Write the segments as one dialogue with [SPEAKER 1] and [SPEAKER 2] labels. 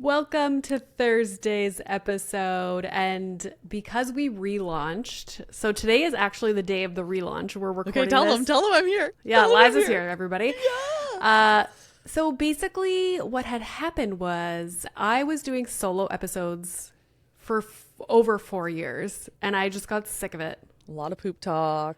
[SPEAKER 1] Welcome to Thursday's episode. And because we relaunched, so today is actually the day of the relaunch. We're recording
[SPEAKER 2] tell them I'm here.
[SPEAKER 1] Yeah, Liza's here, everybody. Yeah. So basically what had happened was I was doing solo episodes for over 4 years and I just got sick of it.
[SPEAKER 2] A lot of poop talk.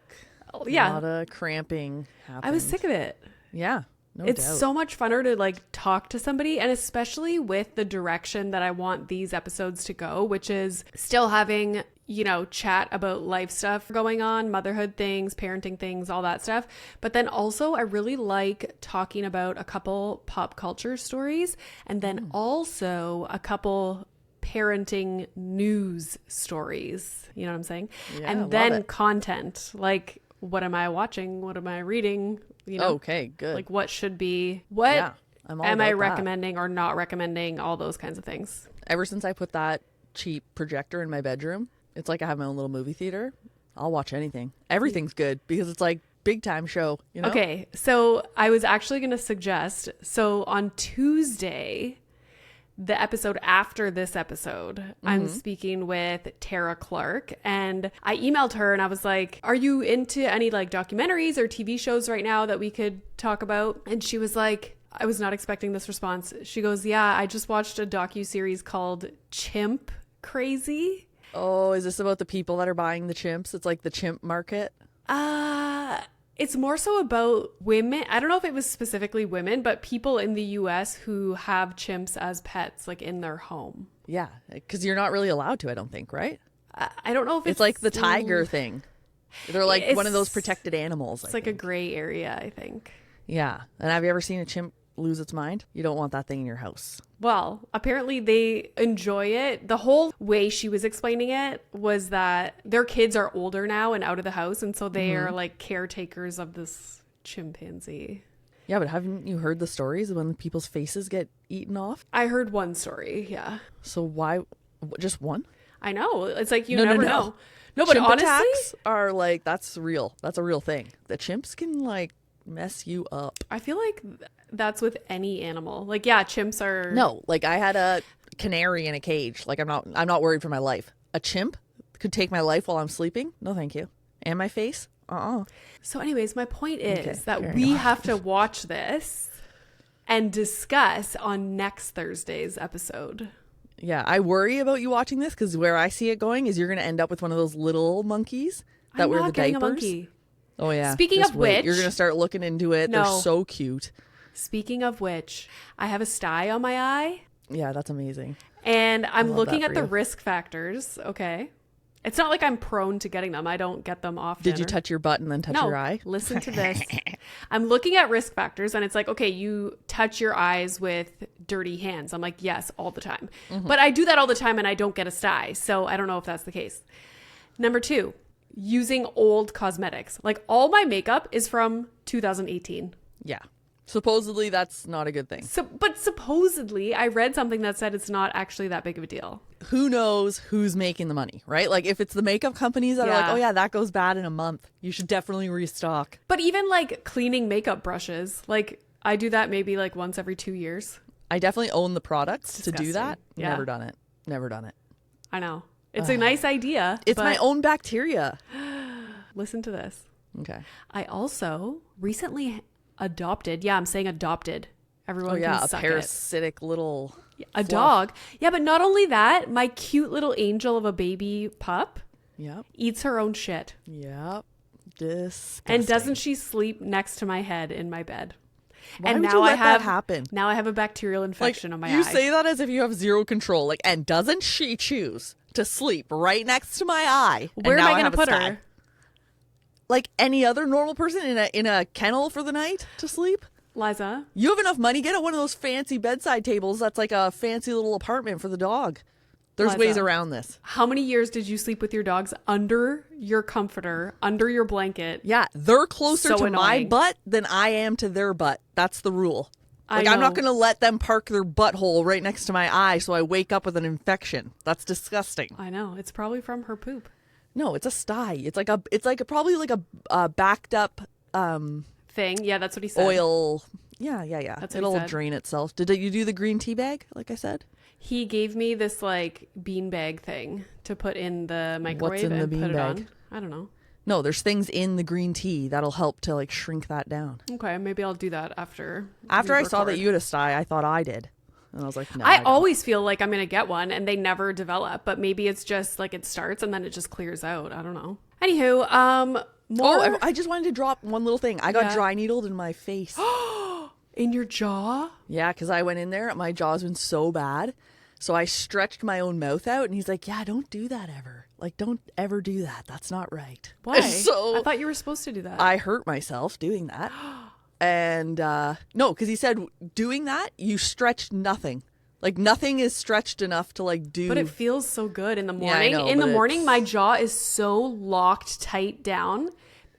[SPEAKER 1] Yeah.
[SPEAKER 2] A lot of cramping happened.
[SPEAKER 1] I was sick of it.
[SPEAKER 2] Yeah. No
[SPEAKER 1] it's
[SPEAKER 2] doubt.
[SPEAKER 1] so much funner to like talk to somebody, and especially with the direction that I want these episodes to go, which is still having, you know, chat about life stuff going on, motherhood things, parenting things, all that stuff. But then also I really like talking about a couple pop culture stories and then also a couple parenting news stories. You know what I'm saying?
[SPEAKER 2] Yeah,
[SPEAKER 1] and then content like, what am I watching? What am I reading? You know,
[SPEAKER 2] okay, good.
[SPEAKER 1] Like what should be, what
[SPEAKER 2] am
[SPEAKER 1] I recommending or not recommending, all those kinds of things.
[SPEAKER 2] Ever since I put that cheap projector in my bedroom, it's like I have my own little movie theater. I'll watch anything. Everything's good because it's like big time show, you know?
[SPEAKER 1] Okay, so I was actually going to suggest, so on Tuesday, the episode after this episode, I'm speaking with Tara Clark, and I emailed her and I was like, are you into any like documentaries or TV shows right now that we could talk about? And she was like, I was not expecting this response. She goes, yeah, I just watched a docuseries called Chimp Crazy.
[SPEAKER 2] Oh, is this about the people that are buying the chimps? It's like the chimp market?
[SPEAKER 1] It's more so about women. I don't know if it was specifically women, but people in the US who have chimps as pets, like in their home.
[SPEAKER 2] Yeah, because you're not really allowed to, I don't think, right?
[SPEAKER 1] I don't know if
[SPEAKER 2] It's like the tiger thing. They're like one of those protected animals.
[SPEAKER 1] It's like a gray area, I think.
[SPEAKER 2] Yeah. And have you ever seen a chimp lose its mind? You don't want that thing in your house.
[SPEAKER 1] Well, apparently they enjoy it. The whole way she was explaining it was that their kids are older now and out of the house. And so they are like caretakers of this chimpanzee.
[SPEAKER 2] Yeah, but haven't you heard the stories when people's faces get eaten off?
[SPEAKER 1] I heard one story, yeah.
[SPEAKER 2] So why just one?
[SPEAKER 1] I know. It's like you never know. No, but
[SPEAKER 2] Chimp
[SPEAKER 1] honestly,
[SPEAKER 2] attacks are like, that's real. That's a real thing. The chimps can like mess you up.
[SPEAKER 1] I feel like that's with any animal. Like, yeah, chimps are...
[SPEAKER 2] No, like I had a canary in a cage. Like I'm not worried for my life. A chimp could take my life while I'm sleeping. No, thank you. And my face?
[SPEAKER 1] So anyways, my point is that we have to watch this and discuss on next Thursday's episode.
[SPEAKER 2] Yeah, I worry about you watching this because where I see it going is you're going to end up with one of those little monkeys that wear the diapers.
[SPEAKER 1] A monkey.
[SPEAKER 2] Oh yeah.
[SPEAKER 1] Speaking of which,
[SPEAKER 2] you're going to start looking into it.
[SPEAKER 1] No.
[SPEAKER 2] They're so cute.
[SPEAKER 1] Speaking of which, I have a sty on my eye.
[SPEAKER 2] Yeah, that's amazing.
[SPEAKER 1] And I'm looking at the risk factors. Okay. It's not like I'm prone to getting them. I don't get them often.
[SPEAKER 2] Did you touch your butt and then touch your eye?
[SPEAKER 1] Listen to this. I'm looking at risk factors and it's like, okay, you touch your eyes with dirty hands. I'm like, yes, all the time. But I do that all the time and I don't get a sty. So I don't know if that's the case. Number 2, using old cosmetics. Like all my makeup is from 2018.
[SPEAKER 2] Yeah. Supposedly that's not a good thing.
[SPEAKER 1] But supposedly I read something that said it's not actually that big of a deal.
[SPEAKER 2] Who knows who's making the money, right? Like if it's the makeup companies that are like, oh yeah, that goes bad in a month, you should definitely restock.
[SPEAKER 1] But even like cleaning makeup brushes, like I do that maybe like once every 2 years.
[SPEAKER 2] I definitely own the products to do that.
[SPEAKER 1] Yeah.
[SPEAKER 2] Never done it. Never done it.
[SPEAKER 1] I know. It's a nice idea.
[SPEAKER 2] It's my own bacteria.
[SPEAKER 1] Listen to this.
[SPEAKER 2] Okay.
[SPEAKER 1] I also recently adopted. Yeah, I'm saying adopted. Everyone can
[SPEAKER 2] a
[SPEAKER 1] suck
[SPEAKER 2] parasitic little
[SPEAKER 1] a
[SPEAKER 2] fluff.
[SPEAKER 1] dog. Yeah, but not only that, my cute little angel of a baby pup eats her own shit.
[SPEAKER 2] Yep. Disgusting.
[SPEAKER 1] And doesn't she sleep next to my head in my bed?
[SPEAKER 2] Why
[SPEAKER 1] and
[SPEAKER 2] would
[SPEAKER 1] now
[SPEAKER 2] you let
[SPEAKER 1] I have
[SPEAKER 2] that happen?
[SPEAKER 1] Now I have a bacterial infection on my eye.
[SPEAKER 2] You say that as if you have zero control. Like, and doesn't she choose to sleep right next to my eye?
[SPEAKER 1] Where am I going to put her?
[SPEAKER 2] Like any other normal person in a kennel for the night to sleep?
[SPEAKER 1] Liza,
[SPEAKER 2] you have enough money, get one of those fancy bedside tables that's like a fancy little apartment for the dog. There's
[SPEAKER 1] Liza,
[SPEAKER 2] ways around this.
[SPEAKER 1] How many years did you sleep with your dogs under your comforter, under your blanket?
[SPEAKER 2] Yeah, they're closer to
[SPEAKER 1] annoying.
[SPEAKER 2] my butt than I am to their butt. That's the rule. Like, I'm not going to let them park their butthole right next to my eye so I wake up with an infection. That's disgusting.
[SPEAKER 1] I know. It's probably from her poop.
[SPEAKER 2] No, it's a sty. It's like probably like a backed up
[SPEAKER 1] thing. Yeah, that's what he said.
[SPEAKER 2] Oil. Yeah.
[SPEAKER 1] That's what
[SPEAKER 2] It'll
[SPEAKER 1] he said.
[SPEAKER 2] drain itself. Did you do the green tea bag like I said?
[SPEAKER 1] He gave me this like beanbag thing to put in the microwave
[SPEAKER 2] in the
[SPEAKER 1] and put it
[SPEAKER 2] beanbag?
[SPEAKER 1] on. I don't know.
[SPEAKER 2] No, there's things in the green tea that'll help to like shrink that down.
[SPEAKER 1] Okay, maybe I'll do that after.
[SPEAKER 2] After I saw that you had a sty, I thought I did. And I was like, no.
[SPEAKER 1] I always feel like I'm going to get one and they never develop, but maybe it's just like it starts and then it just clears out. I don't know. Anywho, more.
[SPEAKER 2] Oh, I just wanted to drop one little thing. I got dry needled in my face.
[SPEAKER 1] In your jaw?
[SPEAKER 2] Yeah, because I went in there. My jaw's been so bad. So I stretched my own mouth out and he's like, yeah, don't do that ever. Like, don't ever do that. That's not right.
[SPEAKER 1] Why?
[SPEAKER 2] So
[SPEAKER 1] I thought you were supposed to do that.
[SPEAKER 2] I hurt myself doing that. And no, because he said doing that, you stretched nothing. Like nothing is stretched enough to like do.
[SPEAKER 1] But it feels so good in the morning.
[SPEAKER 2] Yeah, I know,
[SPEAKER 1] in the
[SPEAKER 2] but
[SPEAKER 1] morning, my jaw is so locked tight down.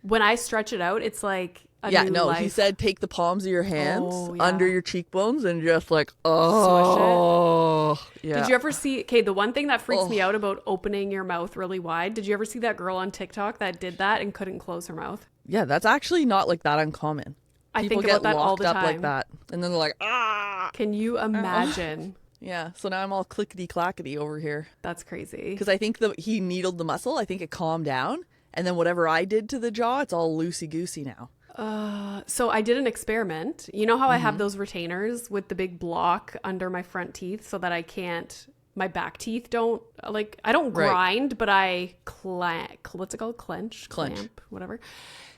[SPEAKER 1] When I stretch it out, it's like a new life.
[SPEAKER 2] He said take the palms of your hands
[SPEAKER 1] yeah.
[SPEAKER 2] under your cheekbones and just like, oh. Yeah.
[SPEAKER 1] Did you ever see, okay, the one thing that freaks me out about opening your mouth really wide, did you ever see that girl on TikTok that did that and couldn't close her mouth?
[SPEAKER 2] Yeah, that's actually not like that uncommon.
[SPEAKER 1] I
[SPEAKER 2] People
[SPEAKER 1] think about
[SPEAKER 2] get
[SPEAKER 1] that all
[SPEAKER 2] locked
[SPEAKER 1] the
[SPEAKER 2] up
[SPEAKER 1] time.
[SPEAKER 2] like that. And then they're like, ah.
[SPEAKER 1] Can you imagine?
[SPEAKER 2] Yeah, so now I'm all clickety-clackety over here.
[SPEAKER 1] That's crazy.
[SPEAKER 2] Because I think he needled the muscle. I think it calmed down. And then whatever I did to the jaw, it's all loosey-goosey now.
[SPEAKER 1] So I did an experiment. You know how I have those retainers with the big block under my front teeth so that I can't, my back teeth don't, like, I don't grind, but I what's it called? Clench. Clamp, whatever.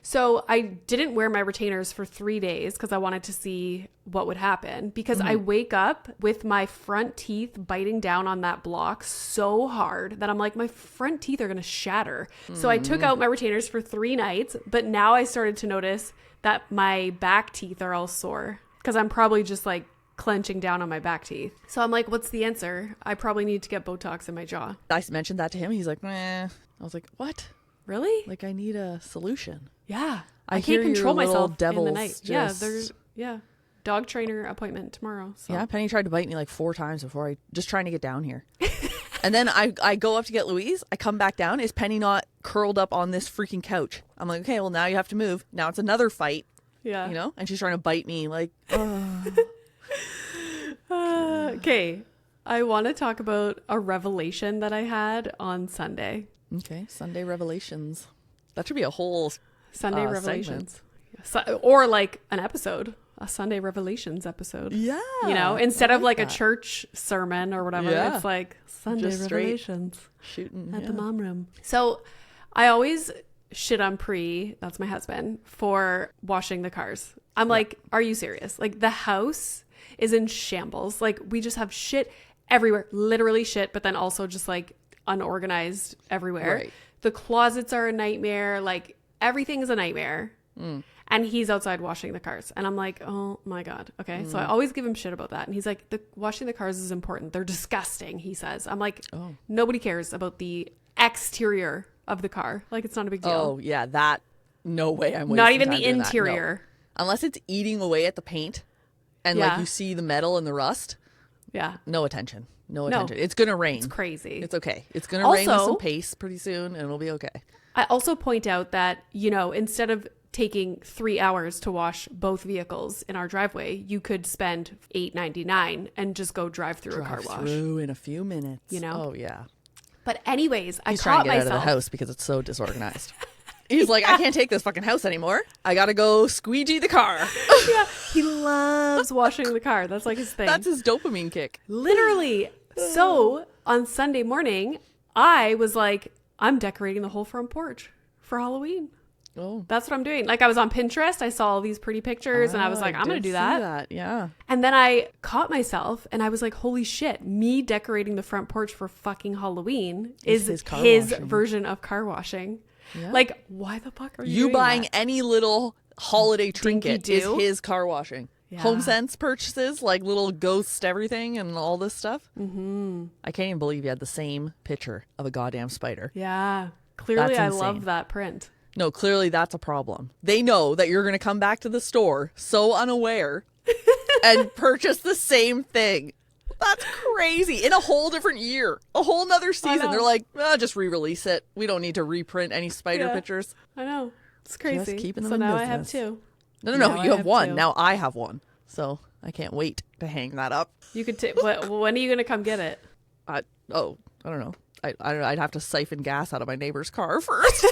[SPEAKER 1] So I didn't wear my retainers for 3 days because I wanted to see what would happen, because I wake up with my front teeth biting down on that block so hard that I'm like, my front teeth are going to shatter. So I took out my retainers for 3 nights, but now I started to notice that my back teeth are all sore because I'm probably just like clenching down on my back teeth. So I'm like, what's the answer? I probably need to get Botox in my jaw.
[SPEAKER 2] I mentioned that to him. He's like, meh. I was like, what?
[SPEAKER 1] Really?
[SPEAKER 2] Like, I need a solution.
[SPEAKER 1] Yeah.
[SPEAKER 2] I
[SPEAKER 1] can't control myself in the night.
[SPEAKER 2] Just...
[SPEAKER 1] Yeah. Dog trainer appointment tomorrow. So.
[SPEAKER 2] Yeah, Penny tried to bite me like 4 times before just trying to get down here. And then I go up to get Louise. I come back down. Is Penny not curled up on this freaking couch? I'm like, okay, well, now you have to move. Now it's another fight.
[SPEAKER 1] Yeah.
[SPEAKER 2] You know? And she's trying to bite me like,
[SPEAKER 1] okay. I want to talk about a revelation that I had on Sunday.
[SPEAKER 2] Okay. Sunday revelations. That should be a whole
[SPEAKER 1] Sunday revelations. Or like an episode. A Sunday Revelations episode.
[SPEAKER 2] Yeah.
[SPEAKER 1] You know, instead of like a church sermon or whatever, it's like Sunday
[SPEAKER 2] Just
[SPEAKER 1] Revelations.
[SPEAKER 2] Shooting
[SPEAKER 1] at the mom room. So I always shit on that's my husband, for washing the cars. I'm like, are you serious? Like, the house is in shambles. Like, we just have shit everywhere, literally shit, but then also just like unorganized everywhere.
[SPEAKER 2] Right.
[SPEAKER 1] The closets are a nightmare. Like, everything is a nightmare. And he's outside washing the cars. And I'm like, oh my God. Okay. So I always give him shit about that. And he's like, washing the cars is important. They're disgusting, he says. I'm like, nobody cares about the exterior of the car. Like, it's not a big deal.
[SPEAKER 2] Oh, yeah. That, no way I'm wasting
[SPEAKER 1] not even
[SPEAKER 2] time
[SPEAKER 1] the
[SPEAKER 2] doing that.
[SPEAKER 1] interior.
[SPEAKER 2] No. Unless it's eating away at the paint and like you see the metal and the rust.
[SPEAKER 1] Yeah.
[SPEAKER 2] No attention. No attention. It's going to rain.
[SPEAKER 1] It's crazy.
[SPEAKER 2] It's okay. It's going to rain with some pace pretty soon and it'll be okay.
[SPEAKER 1] I also point out that, you know, instead of taking 3 hours to wash both vehicles in our driveway, you could spend $8.99 and just go drive through a car wash.
[SPEAKER 2] Through in a few minutes.
[SPEAKER 1] You know?
[SPEAKER 2] Oh, yeah.
[SPEAKER 1] But anyways,
[SPEAKER 2] He's trying to get out of the house because it's so disorganized. He's like, I can't take this fucking house anymore. I got to go squeegee the car.
[SPEAKER 1] Yeah, he loves washing the car. That's like his thing.
[SPEAKER 2] That's his dopamine kick.
[SPEAKER 1] Literally. So on Sunday morning, I was like, I'm decorating the whole front porch for Halloween.
[SPEAKER 2] Oh,
[SPEAKER 1] that's what I'm doing. Like, I was on Pinterest. I saw all these pretty pictures and I was like, I'm going to do that.
[SPEAKER 2] Yeah.
[SPEAKER 1] And then I caught myself and I was like, holy shit, me decorating the front porch for fucking Halloween is his version of car washing. Yeah. Like, why the fuck are you doing
[SPEAKER 2] buying
[SPEAKER 1] that?
[SPEAKER 2] Any little holiday trinket is his car washing. Yeah. HomeSense purchases, like little ghost everything and all this stuff. Mm-hmm. I can't even believe you had the same picture of a goddamn spider.
[SPEAKER 1] Yeah. Clearly, I love that print.
[SPEAKER 2] No, clearly that's a problem. They know that you're going to come back to the store so unaware and purchase the same thing. That's crazy. In a whole different year. A whole nother season. They're like, just re-release it. We don't need to reprint any spider pictures.
[SPEAKER 1] I know. It's crazy.
[SPEAKER 2] Just keeping them
[SPEAKER 1] so
[SPEAKER 2] in
[SPEAKER 1] now
[SPEAKER 2] business.
[SPEAKER 1] I have 2.
[SPEAKER 2] No. You have 1. Now I have 1. So I can't wait to hang that up.
[SPEAKER 1] You could when are you going to come get it?
[SPEAKER 2] I don't know. I'd have to siphon gas out of my neighbor's car first.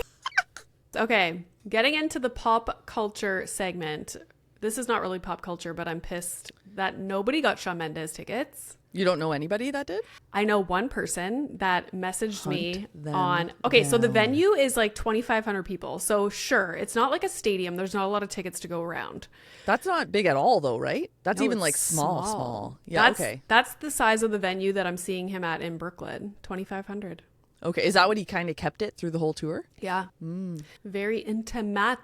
[SPEAKER 1] Okay, getting into the pop culture segment. This is not really pop culture, but I'm pissed that nobody got Shawn Mendes tickets.
[SPEAKER 2] You don't know anybody that did?
[SPEAKER 1] I know one person that messaged me on...
[SPEAKER 2] them
[SPEAKER 1] Okay, so the
[SPEAKER 2] down.
[SPEAKER 1] venue is like 2,500 people. So sure, it's not like a stadium. There's not a lot of tickets to go around.
[SPEAKER 2] That's not big at all, though, right? That's
[SPEAKER 1] No,
[SPEAKER 2] even
[SPEAKER 1] it's
[SPEAKER 2] like small. Yeah,
[SPEAKER 1] that's,
[SPEAKER 2] okay.
[SPEAKER 1] That's the size of the venue that I'm seeing him at in Brooklyn. 2,500.
[SPEAKER 2] Okay, is that what he kind of kept it through the whole tour?
[SPEAKER 1] Yeah. Very intimate.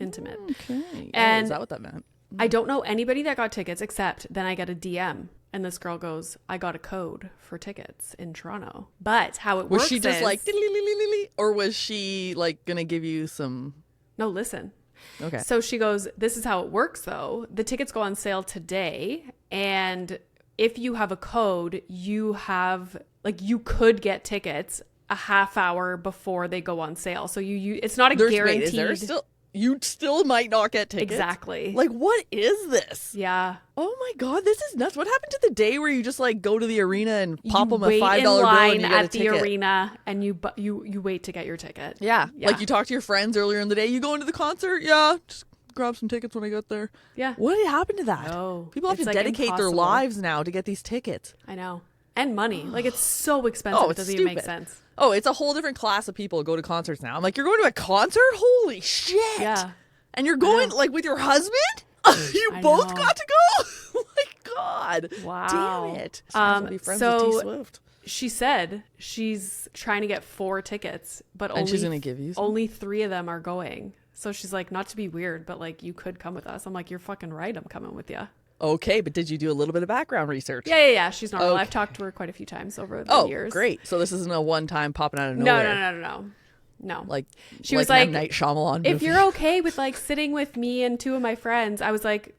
[SPEAKER 2] Okay.
[SPEAKER 1] And
[SPEAKER 2] is that what that meant?
[SPEAKER 1] I don't know anybody that got tickets except then I get a DM and this girl goes, I got a code for tickets in Toronto. But how it
[SPEAKER 2] Was
[SPEAKER 1] works
[SPEAKER 2] she just
[SPEAKER 1] is,
[SPEAKER 2] like, or was she like gonna give you some?
[SPEAKER 1] no, listen.
[SPEAKER 2] Okay.
[SPEAKER 1] So she goes, this is how it works though. The tickets go on sale today. And if you have a code, you could get tickets a half hour before they go on sale. So it's not a guaranteed.
[SPEAKER 2] Wait, is there still? You still might not get tickets.
[SPEAKER 1] Exactly.
[SPEAKER 2] Like, what is this?
[SPEAKER 1] Yeah.
[SPEAKER 2] Oh my God, this is nuts. What happened to the day where you just like go to the arena and pop them a $5
[SPEAKER 1] wait in
[SPEAKER 2] bill
[SPEAKER 1] line
[SPEAKER 2] and you get a
[SPEAKER 1] at the
[SPEAKER 2] ticket?
[SPEAKER 1] arena and you wait to get your ticket.
[SPEAKER 2] Yeah. Like you talk to your friends earlier in the day. You go into the concert? Yeah. Just grab some tickets when I get there.
[SPEAKER 1] Yeah.
[SPEAKER 2] What happened to that?
[SPEAKER 1] No.
[SPEAKER 2] People have
[SPEAKER 1] It's,
[SPEAKER 2] to
[SPEAKER 1] like,
[SPEAKER 2] dedicate their
[SPEAKER 1] impossible.
[SPEAKER 2] lives now to get these tickets.
[SPEAKER 1] I know. And money. Like it's so expensive.
[SPEAKER 2] Oh,
[SPEAKER 1] It
[SPEAKER 2] it's
[SPEAKER 1] doesn't even make
[SPEAKER 2] stupid.
[SPEAKER 1] sense.
[SPEAKER 2] Oh, it's a whole different class of people who go to concerts now. I'm like, you're going to a concert? Holy shit.
[SPEAKER 1] Yeah.
[SPEAKER 2] And you're going like with your husband? You
[SPEAKER 1] I
[SPEAKER 2] both
[SPEAKER 1] know.
[SPEAKER 2] got to go? Oh my God.
[SPEAKER 1] Wow.
[SPEAKER 2] Damn it. Sounds like be friends with T Swift.
[SPEAKER 1] She said she's trying to get 4 tickets, but
[SPEAKER 2] And she's gonna give you some?
[SPEAKER 1] only 3 of them are going. So she's like, not to be weird, but like you could come with us. I'm like, you're fucking right. I'm coming with you.
[SPEAKER 2] Okay, but did you do a little bit of background research?
[SPEAKER 1] Yeah. She's normal.
[SPEAKER 2] Okay.
[SPEAKER 1] I've talked to her quite a few times over the years.
[SPEAKER 2] Great. So this isn't a one-time popping out of nowhere.
[SPEAKER 1] No.
[SPEAKER 2] Like
[SPEAKER 1] She was
[SPEAKER 2] like
[SPEAKER 1] like,
[SPEAKER 2] M. Night Shyamalan
[SPEAKER 1] if
[SPEAKER 2] movie.
[SPEAKER 1] you're okay with like sitting with me and 2 of my friends, I was like,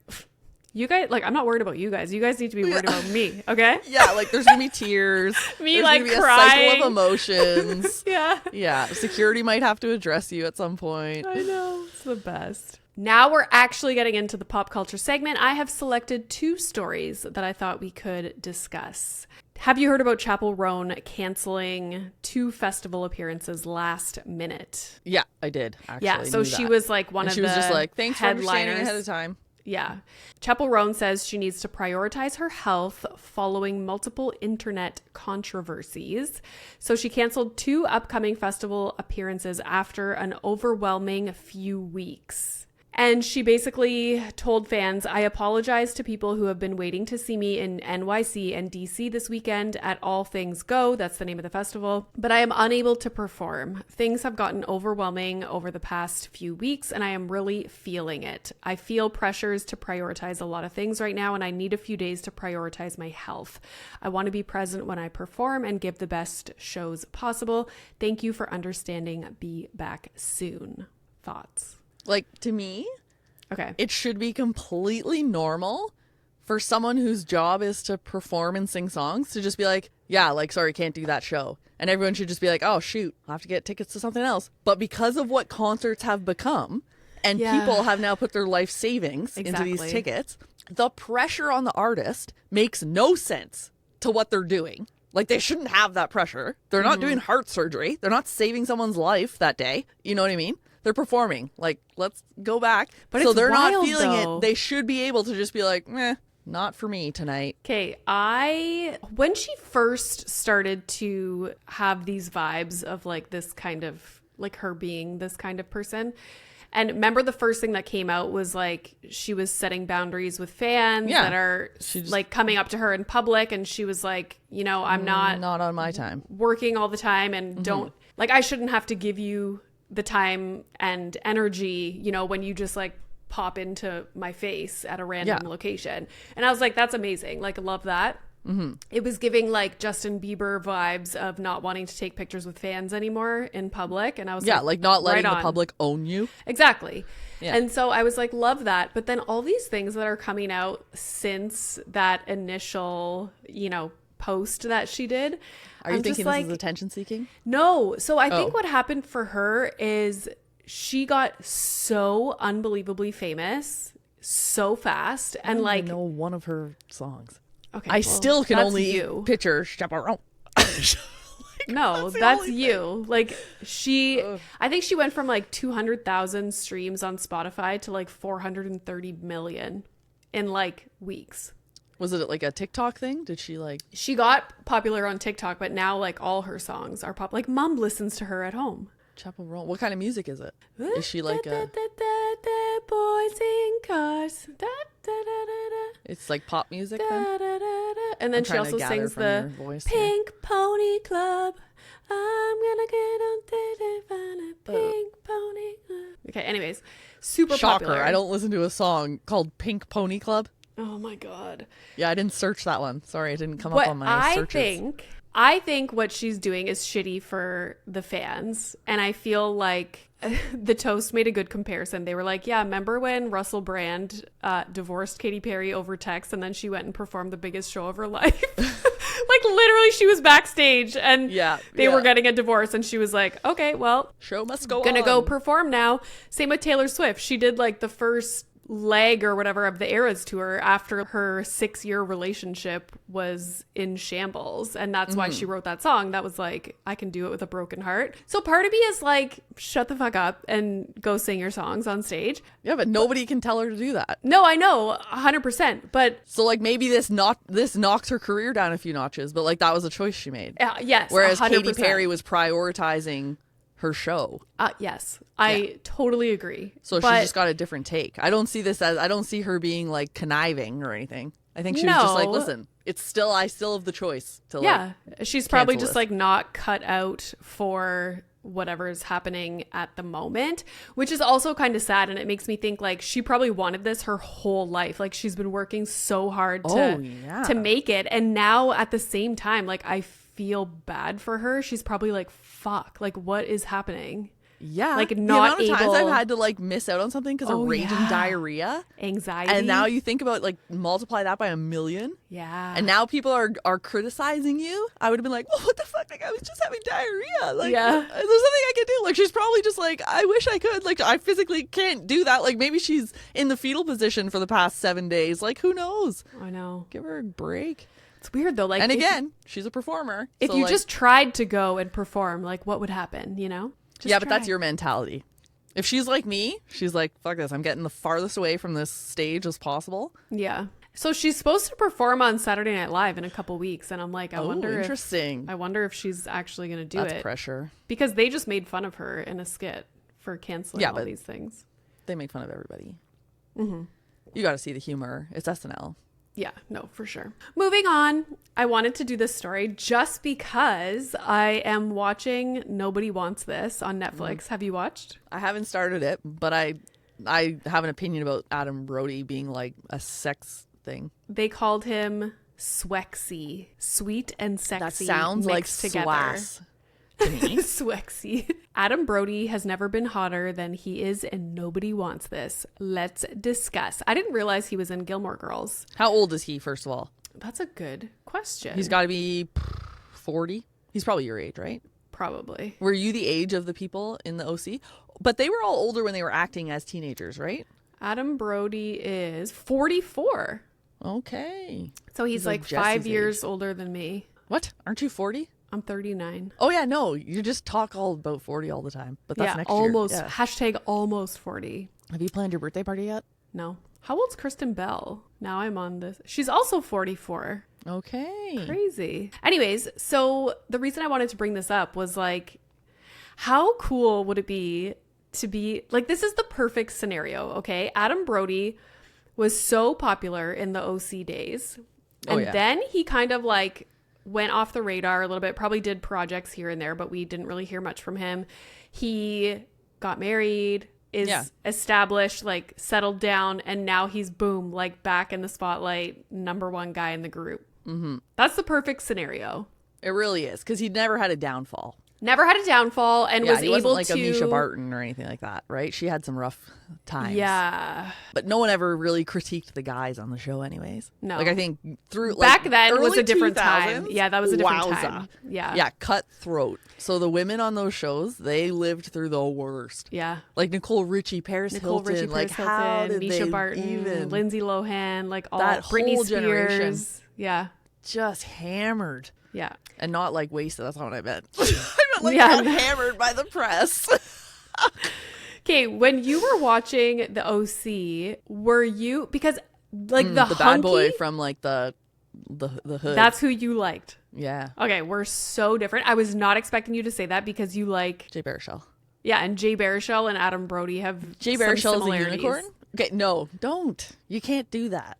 [SPEAKER 1] you guys, like, I'm not worried about you guys. You guys need to be worried about me. Okay.
[SPEAKER 2] Yeah, like there's gonna be tears.
[SPEAKER 1] Me,
[SPEAKER 2] there's
[SPEAKER 1] like,
[SPEAKER 2] gonna be
[SPEAKER 1] crying.
[SPEAKER 2] a cycle of emotions.
[SPEAKER 1] Yeah.
[SPEAKER 2] Yeah, security might have to address you at some point.
[SPEAKER 1] I know. It's the best. Now we're actually getting into the pop culture segment. I have selected 2 stories that I thought we could discuss. Have you heard about Chappell Roan canceling 2 festival appearances last minute?
[SPEAKER 2] Yeah, I did. Actually,
[SPEAKER 1] Yeah, so she was like one of
[SPEAKER 2] she
[SPEAKER 1] the
[SPEAKER 2] was just like, thanks for understanding
[SPEAKER 1] headliners.
[SPEAKER 2] ahead of time.
[SPEAKER 1] Yeah. Chappell Roan says she needs to prioritize her health following multiple internet controversies. So she canceled 2 upcoming festival appearances after an overwhelming few weeks. And she basically told fans, I apologize to people who have been waiting to see me in NYC and DC this weekend at All Things Go. That's the name of the festival. But I am unable to perform. Things have gotten overwhelming over the past few weeks, and I am really feeling it. I feel pressures to prioritize a lot of things right now, and I need a few days to prioritize my health. I want to be present when I perform and give the best shows possible. Thank you for understanding. Be back soon. Thoughts?
[SPEAKER 2] Like, to me,
[SPEAKER 1] Okay.
[SPEAKER 2] it should be completely normal for someone whose job is to perform and sing songs to just be like, yeah, like, sorry, can't do that show. And everyone should just be like, oh, shoot, I'll have to get tickets to something else. But because of what concerts have become, and people have now put their life savings into these tickets, the pressure on the artist makes no sense to what they're doing. Like, they shouldn't have that pressure. They're not doing heart surgery. They're not saving someone's life that day. You know what I mean? They're performing. Like, let's go back.
[SPEAKER 1] But
[SPEAKER 2] so
[SPEAKER 1] it's
[SPEAKER 2] they're not
[SPEAKER 1] wild,
[SPEAKER 2] feeling
[SPEAKER 1] though.
[SPEAKER 2] it. They should be able to just be like, not for me tonight.
[SPEAKER 1] Okay, when she first started to have these vibes of like this kind of, like her being this kind of person, and remember the first thing that came out was like she was setting boundaries with fans that are like coming up to her in public, and she was like, you know, I'm not
[SPEAKER 2] on my time,
[SPEAKER 1] working all the time, and don't, like, I shouldn't have to give you the time and energy, you know, when you just like pop into my face at a random location. And I was like, that's amazing. Like, I love that. It was giving like Justin Bieber vibes of not wanting to take pictures with fans anymore in public. And I was
[SPEAKER 2] like not letting
[SPEAKER 1] right
[SPEAKER 2] the
[SPEAKER 1] on.
[SPEAKER 2] public own you.
[SPEAKER 1] Exactly.
[SPEAKER 2] Yeah.
[SPEAKER 1] And so I was like, love that. But then all these things that are coming out since that initial, you know, post that she did.
[SPEAKER 2] Are you
[SPEAKER 1] I'm
[SPEAKER 2] thinking
[SPEAKER 1] just
[SPEAKER 2] this is attention seeking?
[SPEAKER 1] No. So I think what happened for her is she got so unbelievably famous so fast. And
[SPEAKER 2] I
[SPEAKER 1] like,
[SPEAKER 2] know one of her songs.
[SPEAKER 1] okay,
[SPEAKER 2] I still can
[SPEAKER 1] that's
[SPEAKER 2] only
[SPEAKER 1] you.
[SPEAKER 2] picture Chappell.
[SPEAKER 1] No, that's you. Like I think she went from like 200,000 streams on Spotify to like 430 million in like weeks.
[SPEAKER 2] Was it like a TikTok thing? Did she like?
[SPEAKER 1] She got popular on TikTok, but now like all her songs are pop. Like Mom listens to her at home.
[SPEAKER 2] Chappell Roan. What kind of music is it? Is she like a?
[SPEAKER 1] Boys in cars.
[SPEAKER 2] It's like pop music then?
[SPEAKER 1] And then she also sings the Pink Pony Club. I'm gonna get on the Pink Pony Club. Okay, anyways, super popular.
[SPEAKER 2] Shocker, I don't listen to a song called Pink Pony Club.
[SPEAKER 1] Oh my God.
[SPEAKER 2] Yeah, I didn't search that one. Sorry, it didn't come up on my searches.
[SPEAKER 1] I think what she's doing is shitty for the fans. And I feel like the Toast made a good comparison. They were like, yeah, remember when Russell Brand divorced Katy Perry over text and then she went and performed the biggest show of her life? Like literally she was backstage and they were getting a divorce and she was like, okay, well,
[SPEAKER 2] show must go on.
[SPEAKER 1] Gonna go perform now. Same with Taylor Swift. She did like the first leg or whatever of the Eras tour after her 6-year relationship was in shambles, and that's why she wrote that song that was like, I can do it with a broken heart. So part of me is like, shut the fuck up and go sing your songs on stage.
[SPEAKER 2] Yeah, but nobody can tell her to do that.
[SPEAKER 1] No, I know 100%, but
[SPEAKER 2] so like maybe this knocks her career down a few notches, but like that was a choice she made.
[SPEAKER 1] Yes,
[SPEAKER 2] whereas
[SPEAKER 1] 100%.
[SPEAKER 2] Katy Perry was prioritizing her show.
[SPEAKER 1] Yes, I totally agree.
[SPEAKER 2] So she just got a different take. I don't see her being like conniving or anything. I think she was just like, listen, I still have the choice to
[SPEAKER 1] she's probably just like not cut out for whatever is happening at the moment, which is also kind of sad. And it makes me think like she probably wanted this her whole life. Like she's been working so hard to make it. And now at the same time, like I feel bad for her. She's probably like, fuck, like what is happening?
[SPEAKER 2] Yeah.
[SPEAKER 1] Like
[SPEAKER 2] the
[SPEAKER 1] not
[SPEAKER 2] amount of times I've had to like miss out on something because of raging diarrhea.
[SPEAKER 1] Anxiety.
[SPEAKER 2] And now you think about like multiply that by 1 million.
[SPEAKER 1] Yeah.
[SPEAKER 2] And now people are criticizing you. I would have been like, well, what the fuck? Like I was just having diarrhea. Like there's nothing I can do. Like she's probably just like, I wish I could. Like I physically can't do that. Like maybe she's in the fetal position for the past 7 days. Like who knows?
[SPEAKER 1] I know.
[SPEAKER 2] Give her a break.
[SPEAKER 1] It's weird though. Like,
[SPEAKER 2] and again, she's a performer.
[SPEAKER 1] If you just tried to go and perform, like what would happen, you know?
[SPEAKER 2] But that's your mentality. If she's like me, she's like, fuck this. I'm getting the farthest away from this stage as possible.
[SPEAKER 1] Yeah. So she's supposed to perform on Saturday Night Live in a couple weeks. And I'm like, I wonder if she's actually going to do it.
[SPEAKER 2] That's pressure.
[SPEAKER 1] Because they just made fun of her in a skit for canceling all these things.
[SPEAKER 2] They make fun of everybody. Mm-hmm. You got to see the humor. It's SNL.
[SPEAKER 1] Yeah, no, for sure. Moving on, I wanted to do this story just because I am watching Nobody Wants This on Netflix. Have you watched?
[SPEAKER 2] I haven't started it, but I have an opinion about Adam Brody being like a sex thing.
[SPEAKER 1] They called him Swexy, sweet and sexy.
[SPEAKER 2] That sounds like
[SPEAKER 1] together.
[SPEAKER 2] swass to me.
[SPEAKER 1] Swexy. Adam Brody has never been hotter than he is and Nobody Wants This. Let's discuss. I didn't realize he was in Gilmore Girls.
[SPEAKER 2] How old is he, first of all?
[SPEAKER 1] That's a good question.
[SPEAKER 2] He's got to be 40. He's probably your age, right?
[SPEAKER 1] Probably.
[SPEAKER 2] Were you the age of the people in the OC? But they were all older when they were acting as teenagers, right?
[SPEAKER 1] Adam Brody is 44.
[SPEAKER 2] Okay.
[SPEAKER 1] So he's like 5 years older than me.
[SPEAKER 2] What? Aren't you 40?
[SPEAKER 1] I'm 39.
[SPEAKER 2] Oh, yeah, no. You just talk all about 40 all the time. But that's next
[SPEAKER 1] almost,
[SPEAKER 2] year. Yeah.
[SPEAKER 1] Hashtag almost 40.
[SPEAKER 2] Have you planned your birthday party yet?
[SPEAKER 1] No. How old's Kristen Bell? Now I'm on this. She's also 44.
[SPEAKER 2] Okay.
[SPEAKER 1] Crazy. Anyways, so the reason I wanted to bring this up was like, how cool would it be to be like, this is the perfect scenario, okay? Adam Brody was so popular in the OC days. And then he kind of like went off the radar a little bit, probably did projects here and there, but we didn't really hear much from him. He got married, is established, like settled down, and now he's boom, like back in the spotlight, #1 guy in the group. Mm-hmm. That's the perfect scenario.
[SPEAKER 2] It really is, because he never had a downfall.
[SPEAKER 1] Never had a downfall and was
[SPEAKER 2] he wasn't
[SPEAKER 1] able
[SPEAKER 2] like
[SPEAKER 1] to.
[SPEAKER 2] a Misha Barton or anything like that, right? She had some rough times.
[SPEAKER 1] Yeah.
[SPEAKER 2] But no one ever really critiqued the guys on the show anyways.
[SPEAKER 1] No.
[SPEAKER 2] Like I think through
[SPEAKER 1] back
[SPEAKER 2] like,
[SPEAKER 1] then was
[SPEAKER 2] early
[SPEAKER 1] a different
[SPEAKER 2] 2000s,
[SPEAKER 1] time. Yeah, that was a different
[SPEAKER 2] wowza.
[SPEAKER 1] time. Yeah.
[SPEAKER 2] Yeah, cutthroat. So the women on those shows, they lived through the worst.
[SPEAKER 1] Yeah.
[SPEAKER 2] Like Nicole Richie, Paris Hilton, like how did
[SPEAKER 1] Misha
[SPEAKER 2] they
[SPEAKER 1] Barton,
[SPEAKER 2] even
[SPEAKER 1] Lindsay Lohan, like all
[SPEAKER 2] that
[SPEAKER 1] Britney
[SPEAKER 2] whole
[SPEAKER 1] Spears.
[SPEAKER 2] generation.
[SPEAKER 1] Yeah.
[SPEAKER 2] Just hammered.
[SPEAKER 1] Yeah.
[SPEAKER 2] And not like wasted. That's not what I meant. I meant like got hammered by the press.
[SPEAKER 1] Okay, when you were watching the OC, were you because like the
[SPEAKER 2] bad
[SPEAKER 1] hunky,
[SPEAKER 2] boy from like the hood?
[SPEAKER 1] That's who you liked.
[SPEAKER 2] Yeah.
[SPEAKER 1] Okay, we're so different. I was not expecting you to say that because you like
[SPEAKER 2] Jay Baruchel.
[SPEAKER 1] Yeah, and Jay Baruchel and Adam Brody have
[SPEAKER 2] Jay
[SPEAKER 1] some
[SPEAKER 2] Baruchel's a
[SPEAKER 1] similarities.
[SPEAKER 2] unicorn? Okay, no, don't. You can't do that.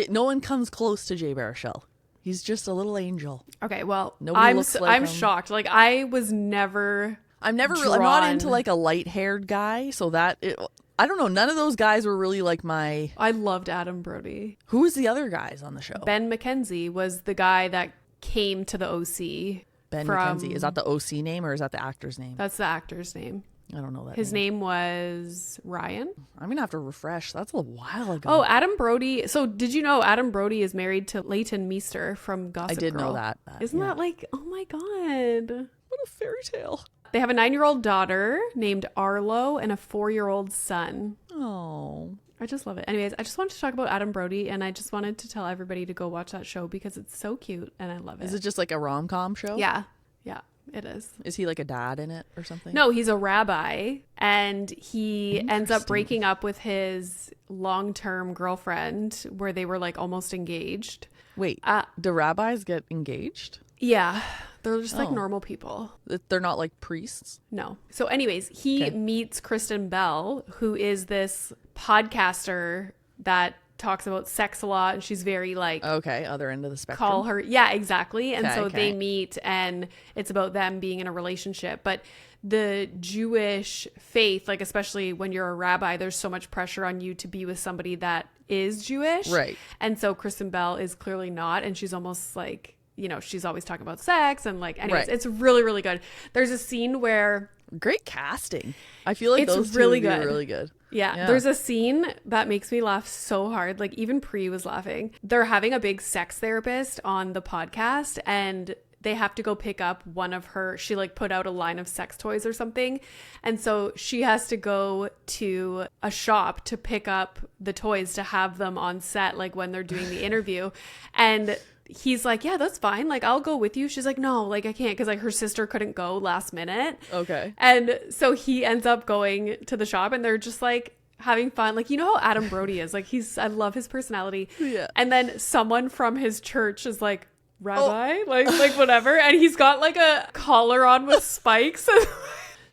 [SPEAKER 2] No one comes close to Jay Baruchel. He's just a little angel.
[SPEAKER 1] Okay, well,
[SPEAKER 2] Nobody
[SPEAKER 1] I'm
[SPEAKER 2] looks like him.
[SPEAKER 1] shocked. Like I was never
[SPEAKER 2] I'm not into like a light-haired guy, so I don't know. None of those guys were really like my.
[SPEAKER 1] I loved Adam Brody.
[SPEAKER 2] Who was the other guys on the show?
[SPEAKER 1] Ben McKenzie was the guy that came to the OC.
[SPEAKER 2] Ben McKenzie. Is that the OC name or is that the actor's name?
[SPEAKER 1] That's the actor's name.
[SPEAKER 2] I don't know that.
[SPEAKER 1] His name was Ryan.
[SPEAKER 2] I'm gonna have to refresh. That's a while ago.
[SPEAKER 1] Oh, Adam Brody. So did you know Adam Brody is married to Leighton Meester from Gossip Girl?
[SPEAKER 2] I did know that.
[SPEAKER 1] Isn't that like, oh my God.
[SPEAKER 2] What a fairy tale.
[SPEAKER 1] They have a 9-year-old daughter named Arlo and a 4-year-old son.
[SPEAKER 2] Oh.
[SPEAKER 1] I just love it. Anyways, I just wanted to talk about Adam Brody and I just wanted to tell everybody to go watch that show because it's so cute and I love it.
[SPEAKER 2] Is it just like a rom-com show?
[SPEAKER 1] Yeah. Yeah, it is.
[SPEAKER 2] Is he like a dad in it or something?
[SPEAKER 1] No, he's a rabbi and he ends up breaking up with his long-term girlfriend where they were like almost engaged.
[SPEAKER 2] Wait, do rabbis get engaged?
[SPEAKER 1] Yeah. They're just like normal people.
[SPEAKER 2] They're not like priests?
[SPEAKER 1] No. So anyways, he meets Kristen Bell, who is this podcaster that talks about sex a lot. And she's very like...
[SPEAKER 2] Okay, other end of the spectrum.
[SPEAKER 1] Call her... Yeah, exactly. And so they meet and it's about them being in a relationship. But the Jewish faith, like especially when you're a rabbi, there's so much pressure on you to be with somebody that is Jewish.
[SPEAKER 2] Right.
[SPEAKER 1] And so Kristen Bell is clearly not. And she's almost like... You know, she's always talking about sex and like, anyways, It's really, really good. There's a scene where...
[SPEAKER 2] Great casting. I feel like
[SPEAKER 1] it's
[SPEAKER 2] those two
[SPEAKER 1] really
[SPEAKER 2] would be
[SPEAKER 1] good.
[SPEAKER 2] really good.
[SPEAKER 1] Yeah. There's a scene that makes me laugh so hard. Like even Pri was laughing. They're having a big sex therapist on the podcast and they have to go pick up one of her... She like put out a line of sex toys or something. And so she has to go to a shop to pick up the toys to have them on set, like when they're doing the interview. And... he's like, yeah, that's fine. Like, I'll go with you. She's like, no, like I can't because like her sister couldn't go last minute.
[SPEAKER 2] Okay.
[SPEAKER 1] And so he ends up going to the shop and they're just like having fun. Like, you know how Adam Brody is. Like I love his personality.
[SPEAKER 2] Yeah.
[SPEAKER 1] And then someone from his church is like, rabbi, like whatever. And he's got like a collar on with spikes.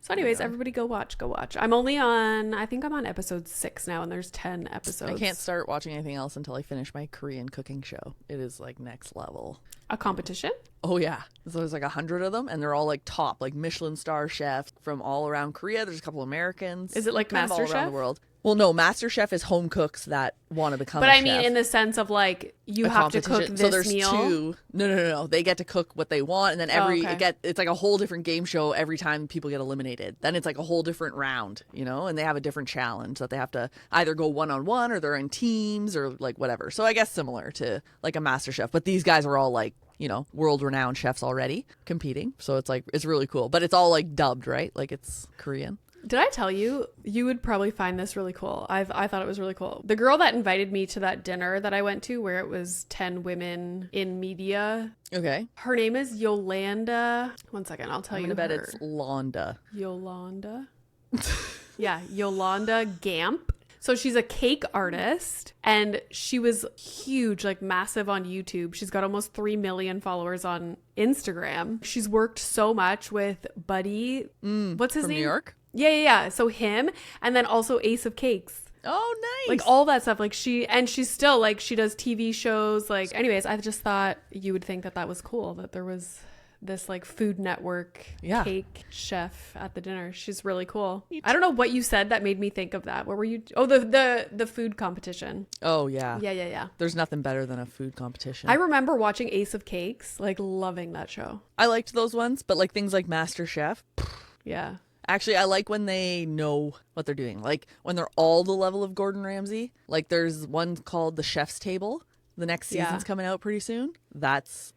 [SPEAKER 1] So anyways, everybody go watch. I think I'm on episode 6 now and there's 10 episodes.
[SPEAKER 2] I can't start watching anything else until I finish my Korean cooking show. It is like next level.
[SPEAKER 1] A competition?
[SPEAKER 2] Oh yeah. So there's like 100 of them and they're all like top, like Michelin star chefs from all around Korea. There's a couple Americans.
[SPEAKER 1] Is it like
[SPEAKER 2] kind of all around
[SPEAKER 1] MasterChef?
[SPEAKER 2] the world. Well, no, MasterChef is home cooks that want to become
[SPEAKER 1] But
[SPEAKER 2] a
[SPEAKER 1] I mean
[SPEAKER 2] chef.
[SPEAKER 1] In the sense of like you have to cook this
[SPEAKER 2] so there's
[SPEAKER 1] meal.
[SPEAKER 2] two. No. They get to cook what they want, and then it's like a whole different game show every time people get eliminated. Then it's like a whole different round, you know, and they have a different challenge that they have to either go one-on-one or they're in teams or like whatever. So I guess similar to like a MasterChef, but these guys are all like, you know, world-renowned chefs already competing. So it's like it's really cool, but it's all like dubbed, right? Like it's Korean.
[SPEAKER 1] Did I tell you? You would probably find this really cool. I thought it was really cool. The girl that invited me to that dinner that I went to where it was 10 women in media.
[SPEAKER 2] Okay.
[SPEAKER 1] Her name is Yolanda. One second, I'll tell you.
[SPEAKER 2] I bet it's Londa.
[SPEAKER 1] Yolanda. Yeah, Yolanda Gamp. So she's a cake artist and she was huge, like massive on YouTube. She's got almost 3 million followers on Instagram. She's worked so much with Buddy. What's his name?
[SPEAKER 2] From New York?
[SPEAKER 1] Yeah. So him and then also Ace of Cakes.
[SPEAKER 2] Oh, nice.
[SPEAKER 1] Like all that stuff. Like she's still like, she does TV shows. Like, anyways, I just thought you would think that was cool that there was this like Food Network
[SPEAKER 2] Yeah.
[SPEAKER 1] cake chef at the dinner. She's really cool. I don't know what you said that made me think of that. What were you? Oh, the food competition.
[SPEAKER 2] Oh, yeah.
[SPEAKER 1] Yeah.
[SPEAKER 2] There's nothing better than a food competition.
[SPEAKER 1] I remember watching Ace of Cakes, like loving that show.
[SPEAKER 2] I liked those ones, but like things like MasterChef.
[SPEAKER 1] Yeah.
[SPEAKER 2] Actually, I like when they know what they're doing. Like when they're all the level of Gordon Ramsay. Like there's one called The Chef's Table. The next season's coming out pretty soon. That's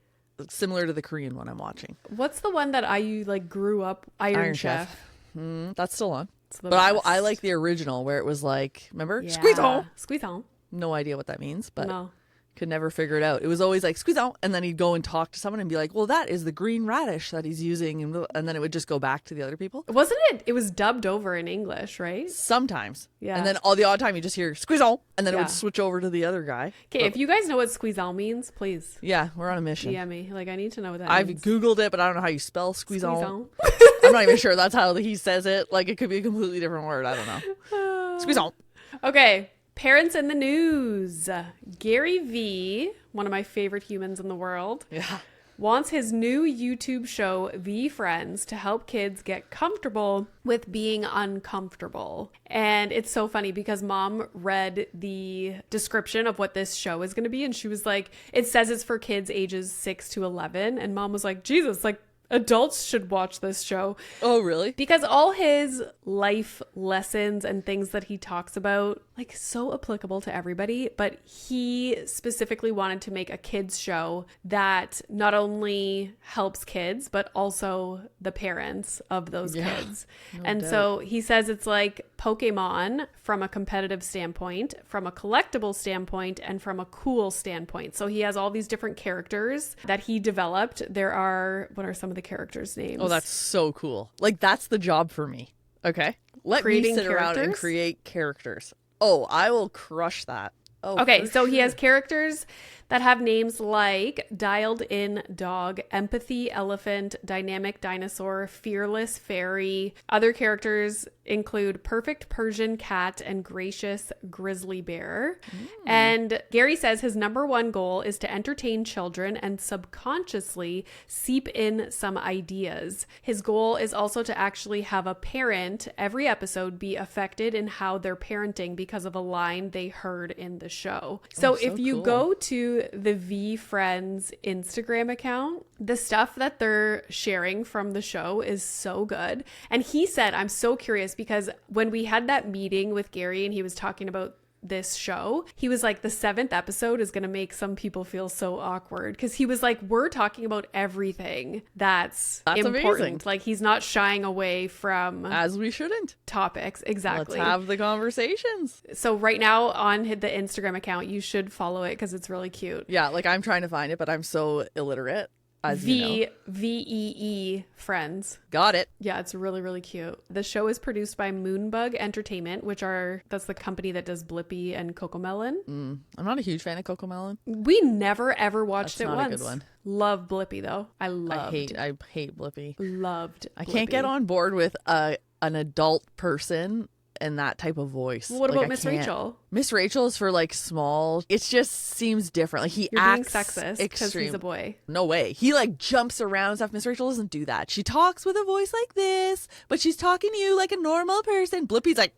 [SPEAKER 2] similar to the Korean one I'm watching.
[SPEAKER 1] What's the one that I like grew up? Iron Chef.
[SPEAKER 2] That's still on.
[SPEAKER 1] But
[SPEAKER 2] I like the original where it was like, remember?
[SPEAKER 1] Yeah.
[SPEAKER 2] Squeeze on.
[SPEAKER 1] Squeeze on.
[SPEAKER 2] No idea what that means, but
[SPEAKER 1] No.
[SPEAKER 2] could never figure it out. It was always like squeeze out, and then he'd go and talk to someone and be like, well, that is the green radish that he's using, and then it would just go back to the other people.
[SPEAKER 1] Wasn't it? It was dubbed over in English, right?
[SPEAKER 2] Sometimes.
[SPEAKER 1] Yeah.
[SPEAKER 2] And then all the odd time you just hear squeeze out, and then it
[SPEAKER 1] Yeah.
[SPEAKER 2] would switch over to the other guy.
[SPEAKER 1] Okay, if you guys know what squeeze on means, please
[SPEAKER 2] Yeah, we're on a mission.
[SPEAKER 1] DM me. Like, I need to know what that
[SPEAKER 2] I've
[SPEAKER 1] means.
[SPEAKER 2] Googled it, but I don't know how you spell squeeze out.
[SPEAKER 1] on.
[SPEAKER 2] I'm not even sure that's how he says it. Like, it could be a completely different word. I don't know. Squeeze out.
[SPEAKER 1] Okay, parents in the news. Gary V, one of my favorite humans in the world,
[SPEAKER 2] Yeah.
[SPEAKER 1] wants his new YouTube show, VeeFriends, to help kids get comfortable with being uncomfortable. And it's so funny because mom read the description of what this show is going to be, and she was like, it says it's for kids ages 6 to 11. And mom was like, Jesus, like, adults should watch this show.
[SPEAKER 2] Oh, really?
[SPEAKER 1] Because all his life lessons and things that he talks about, like, so applicable to everybody, but he specifically wanted to make a kids show that not only helps kids, but also the parents of those kids. And so he says it's like Pokemon from a competitive standpoint, from a collectible standpoint, and from a cool standpoint. So he has all these different characters that he developed. There are, what are some of the characters' names?
[SPEAKER 2] Oh, that's so cool. Like, that's the job for me. Okay. Let
[SPEAKER 1] Creating
[SPEAKER 2] me sit around and
[SPEAKER 1] characters?
[SPEAKER 2] create characters. Oh, I will crush that. Oh,
[SPEAKER 1] Okay,
[SPEAKER 2] for
[SPEAKER 1] so he
[SPEAKER 2] sure.
[SPEAKER 1] has characters that have names like Dialed In Dog, Empathy Elephant, Dynamic Dinosaur, Fearless Fairy. Other characters include Perfect Persian Cat and Gracious Grizzly Bear. And Gary says his number one goal is to entertain children and subconsciously seep in some ideas. His goal is also to actually have a parent every episode be affected in how they're parenting because of a line they heard in the show. So if you
[SPEAKER 2] cool.
[SPEAKER 1] go to the VeeFriends Instagram account, the stuff that they're sharing from the show is so good. And he said, I'm so curious because when we had that meeting with Gary and he was talking about this show, he was like, the 7th episode is going to make some people feel so awkward, because he was like, we're talking about everything that's important.
[SPEAKER 2] amazing.
[SPEAKER 1] Like, he's not shying away from
[SPEAKER 2] As we shouldn't.
[SPEAKER 1] topics. Exactly.
[SPEAKER 2] Let's have the conversations.
[SPEAKER 1] So right now on the Instagram account, you should follow it because it's really cute.
[SPEAKER 2] Yeah, like I'm trying to find it, but I'm so illiterate. As you know.
[SPEAKER 1] VEE Friends.
[SPEAKER 2] Got it.
[SPEAKER 1] Yeah, it's really, really cute. The show is produced by Moonbug Entertainment, that's the company that does Blippi and Cocomelon.
[SPEAKER 2] I'm not a huge fan of Cocomelon.
[SPEAKER 1] We never ever watched
[SPEAKER 2] That's
[SPEAKER 1] it
[SPEAKER 2] not a
[SPEAKER 1] once.
[SPEAKER 2] good one.
[SPEAKER 1] Love Blippi though. I
[SPEAKER 2] hate Blippi.
[SPEAKER 1] loved
[SPEAKER 2] I can't get
[SPEAKER 1] Blippi.
[SPEAKER 2] on board with an adult person and that type of voice.
[SPEAKER 1] Well, what
[SPEAKER 2] Like,
[SPEAKER 1] about
[SPEAKER 2] I
[SPEAKER 1] Miss
[SPEAKER 2] can't.
[SPEAKER 1] Rachel?
[SPEAKER 2] Miss Rachel is for like small. It just seems different. Like he
[SPEAKER 1] You're being
[SPEAKER 2] acts
[SPEAKER 1] sexist because
[SPEAKER 2] extreme.
[SPEAKER 1] he's a boy.
[SPEAKER 2] No way. He like jumps around and stuff. Miss Rachel doesn't do that. She talks with a voice like this, but she's talking to you like a normal person. Blippi's like,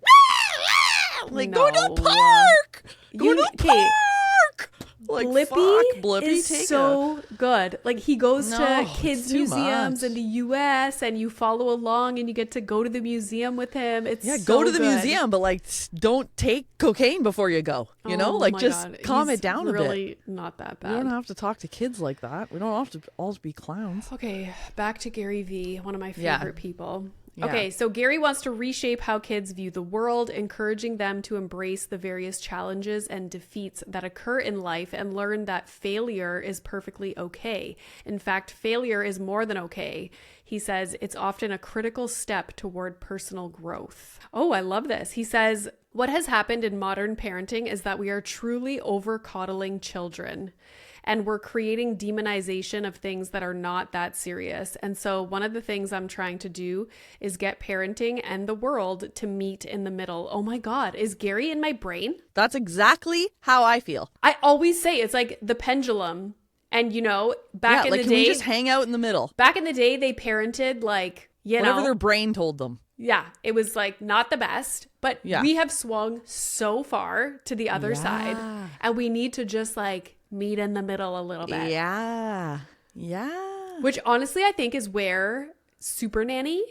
[SPEAKER 2] like go to
[SPEAKER 1] No.
[SPEAKER 2] the park. Go to the
[SPEAKER 1] Okay.
[SPEAKER 2] park. Like
[SPEAKER 1] Blippi,
[SPEAKER 2] fuck, Blippi,
[SPEAKER 1] is
[SPEAKER 2] take
[SPEAKER 1] so good. Like, he goes
[SPEAKER 2] No,
[SPEAKER 1] to
[SPEAKER 2] it's
[SPEAKER 1] kids
[SPEAKER 2] too
[SPEAKER 1] museums
[SPEAKER 2] much.
[SPEAKER 1] in the US and you follow along and you get to go to the museum with him. It's
[SPEAKER 2] Yeah,
[SPEAKER 1] so
[SPEAKER 2] go to the
[SPEAKER 1] good.
[SPEAKER 2] museum, but like don't take cocaine before you go. You know,
[SPEAKER 1] Oh
[SPEAKER 2] like
[SPEAKER 1] my
[SPEAKER 2] just
[SPEAKER 1] God.
[SPEAKER 2] calm
[SPEAKER 1] He's
[SPEAKER 2] it down a bit.
[SPEAKER 1] really not that
[SPEAKER 2] We
[SPEAKER 1] bad.
[SPEAKER 2] don't have to talk to kids like that. We don't have to all be clowns.
[SPEAKER 1] Okay, back to Gary V, one of my
[SPEAKER 2] Yeah.
[SPEAKER 1] favorite people.
[SPEAKER 2] Yeah.
[SPEAKER 1] Okay, so Gary wants to reshape how kids view the world, encouraging them to embrace the various challenges and defeats that occur in life and learn that failure is perfectly okay. In fact, failure is more than okay. He says it's often a critical step toward personal growth. Oh, I love this. He says, what has happened in modern parenting is that we are truly over-coddling children. And we're creating demonization of things that are not that serious. And so one of the things I'm trying to do is get parenting and the world to meet in the middle. Oh my God, is Gary in my brain?
[SPEAKER 2] That's exactly how I feel.
[SPEAKER 1] I always say it's like the pendulum And, you know, back in
[SPEAKER 2] like,
[SPEAKER 1] the
[SPEAKER 2] can we
[SPEAKER 1] day,
[SPEAKER 2] just hang out in the middle?
[SPEAKER 1] back in the day, they parented like, you
[SPEAKER 2] Whatever
[SPEAKER 1] know,
[SPEAKER 2] their brain told them.
[SPEAKER 1] yeah, it was like not the best, but
[SPEAKER 2] Yeah.
[SPEAKER 1] we have swung so far to the other side, and we need to just like meet in the middle a little bit.
[SPEAKER 2] Yeah. Yeah.
[SPEAKER 1] Which honestly, I think is where Super Nanny